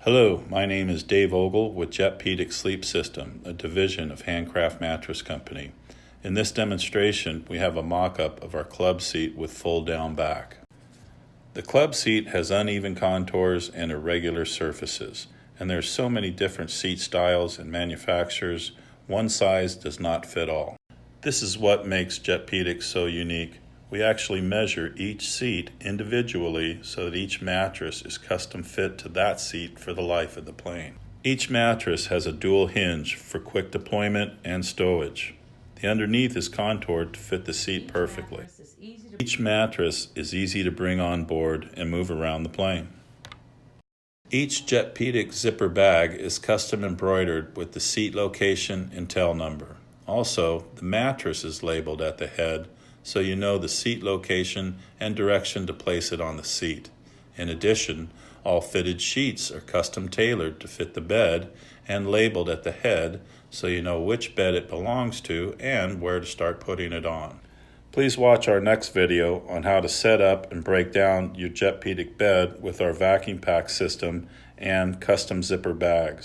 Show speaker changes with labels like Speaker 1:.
Speaker 1: Hello, my name is Dave Ogle with JetPedic Sleep System, a division of Handcraft Mattress Company. In this demonstration, we have a mock-up of our club seat with full down back. The club seat has uneven contours and irregular surfaces, and there's so many different seat styles and manufacturers, one size does not fit all. This is what makes JetPedic so unique. We actually measure each seat individually so that each mattress is custom fit to that seat for the life of the plane. Each mattress has a dual hinge for quick deployment and stowage. The underneath is contoured to fit the seat perfectly. Each mattress is easy to bring on board and move around the plane. Each JetPedic zipper bag is custom embroidered with the seat location and tail number. Also, the mattress is labeled at the head so you know the seat location and direction to place it on the seat. In addition, all fitted sheets are custom tailored to fit the bed and labeled at the head so you know which bed it belongs to and where to start putting it on. Please watch our next video on how to set up and break down your JetPedic bed with our vacuum pack system and custom zipper bags.